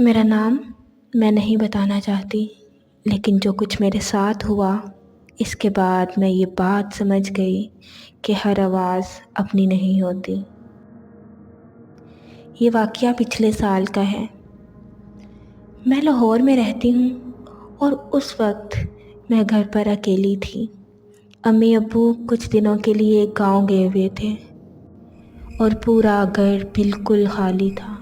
मेरा नाम मैं नहीं बताना चाहती, लेकिन जो कुछ मेरे साथ हुआ इसके बाद मैं ये बात समझ गई कि हर आवाज़ अपनी नहीं होती। ये वाक़या पिछले साल का है। मैं लाहौर में रहती हूँ और उस वक्त मैं घर पर अकेली थी। अम्मी अब्बू कुछ दिनों के लिए गांव गए हुए थे और पूरा घर बिल्कुल खाली था।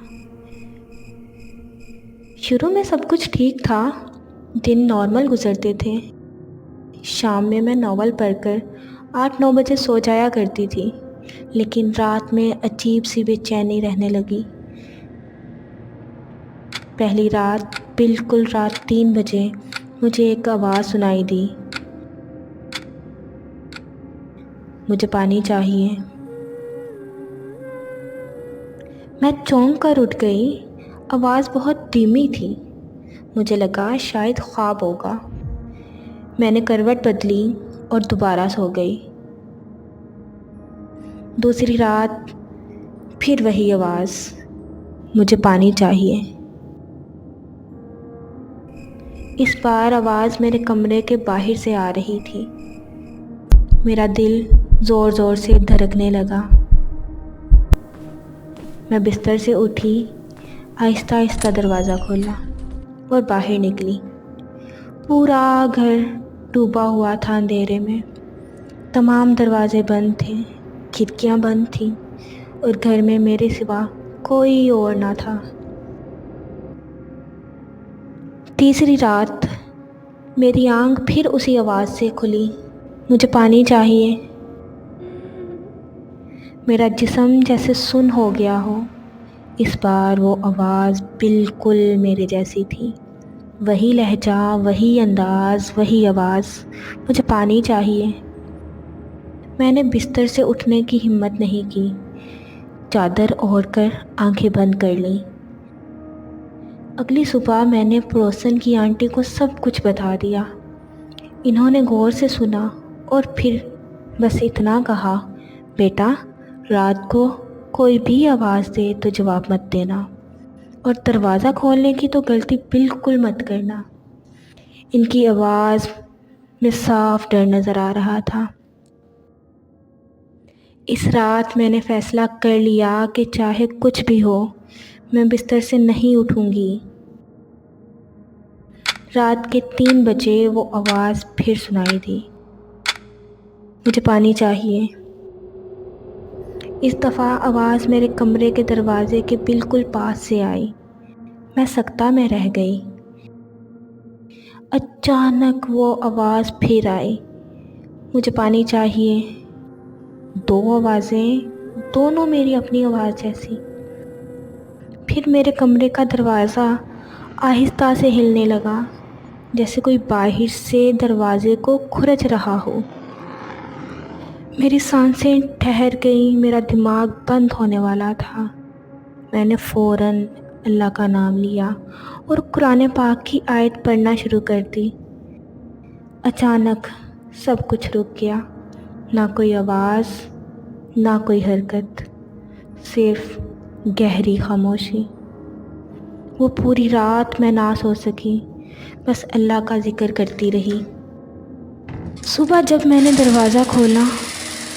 शुरू में सब कुछ ठीक था, दिन नॉर्मल गुजरते थे। शाम में मैं नावल पढ़कर 8-9 बजे सो जाया करती थी, लेकिन रात में अजीब सी बेचैनी रहने लगी। पहली रात बिल्कुल रात 3 बजे मुझे एक आवाज़ सुनाई दी, मुझे पानी चाहिए। मैं चौंक कर उठ गई। आवाज़ बहुत धीमी थी। मुझे लगा शायद ख्वाब होगा। मैंने करवट बदली और दोबारा सो गई। दूसरी रात फिर वही आवाज़, मुझे पानी चाहिए। इस बार आवाज़ मेरे कमरे के बाहर से आ रही थी। मेरा दिल ज़ोर ज़ोर से धड़कने लगा। मैं बिस्तर से उठी, आहिस्ता आहिस्ता दरवाज़ा खोला और बाहर निकली। पूरा घर डूबा हुआ था अंधेरे में। तमाम दरवाजे बंद थे, खिड़कियाँ बंद थीं और घर में मेरे सिवा कोई और ना था। तीसरी रात मेरी आंख फिर उसी आवाज़ से खुली, मुझे पानी चाहिए। मेरा जिस्म जैसे सुन्न हो गया हो। इस बार वो आवाज़ बिल्कुल मेरे जैसी थी। वही लहजा, वही अंदाज़, वही आवाज़, मुझे पानी चाहिए। मैंने बिस्तर से उठने की हिम्मत नहीं की। चादर ओढ़कर आंखें बंद कर लीं। अगली सुबह मैंने पड़ोसन की आंटी को सब कुछ बता दिया। इन्होंने गौर से सुना और फिर बस इतना कहा, बेटा रात को कोई भी आवाज़ दे तो जवाब मत देना और दरवाज़ा खोलने की तो गलती बिल्कुल मत करना। इनकी आवाज़ में साफ डर नज़र आ रहा था। इस रात मैंने फ़ैसला कर लिया कि चाहे कुछ भी हो, मैं बिस्तर से नहीं उठूंगी। रात के 3 बजे वो आवाज़ फिर सुनाई दी, मुझे पानी चाहिए। इस दफ़ा आवाज़ मेरे कमरे के दरवाजे के बिल्कुल पास से आई। मैं सकता में रह गई। अचानक वो आवाज़ फिर आई, मुझे पानी चाहिए। 2 आवाज़ें, दोनों मेरी अपनी आवाज़ जैसी। फिर मेरे कमरे का दरवाज़ा आहिस्ता से हिलने लगा, जैसे कोई बाहर से दरवाजे को खुरच रहा हो। मेरी सांसें ठहर गईं, मेरा दिमाग बंद होने वाला था। मैंने फ़ौरन अल्लाह का नाम लिया और कुरान पाक की आयत पढ़ना शुरू कर दी। अचानक सब कुछ रुक गया। ना कोई आवाज़, ना कोई हरकत, सिर्फ गहरी खामोशी। वो पूरी रात मैं ना सो सकी, बस अल्लाह का ज़िक्र करती रही। सुबह जब मैंने दरवाज़ा खोला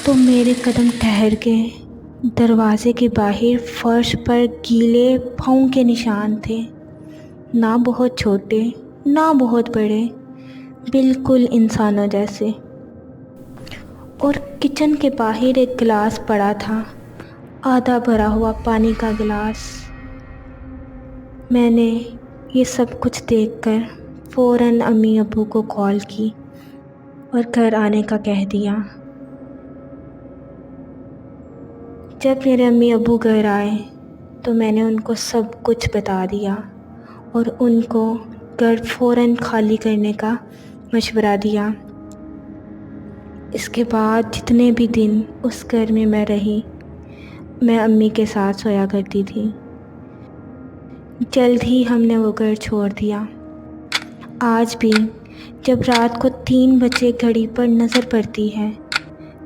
तो मेरे कदम ठहर गए। दरवाजे के बाहर फर्श पर गीले पाँव के निशान थे, ना बहुत छोटे ना बहुत बड़े, बिल्कुल इंसानों जैसे। और किचन के बाहर एक गिलास पड़ा था, आधा भरा हुआ पानी का गिलास। मैंने ये सब कुछ देखकर फ़ौरन अम्मी अब्बू को कॉल की और घर आने का कह दिया। जब मेरे अम्मी अब्बू घर आए तो मैंने उनको सब कुछ बता दिया और उनको घर फ़ौरन खाली करने का मशवरा दिया। इसके बाद जितने भी दिन उस घर में मैं रही, मैं अम्मी के साथ सोया करती थी। जल्द ही हमने वो घर छोड़ दिया। आज भी जब रात को 3 बजे घड़ी पर नज़र पड़ती है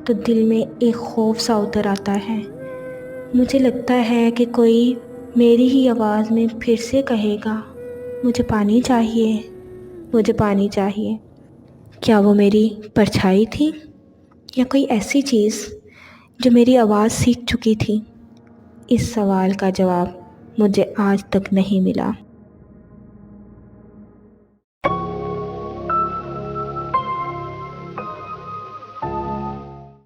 तो दिल में एक खौफ सा उतर आता है। मुझे लगता है कि कोई میری ہی آواز میں پھر سے کہے گا مجھے پانی چاہیے، مجھے پانی چاہیے۔ کیا وہ میری پرچھائی تھی یا کوئی ایسی چیز جو میری آواز سیکھ چکی تھی؟ اس سوال کا جواب مجھے آج تک نہیں ملا۔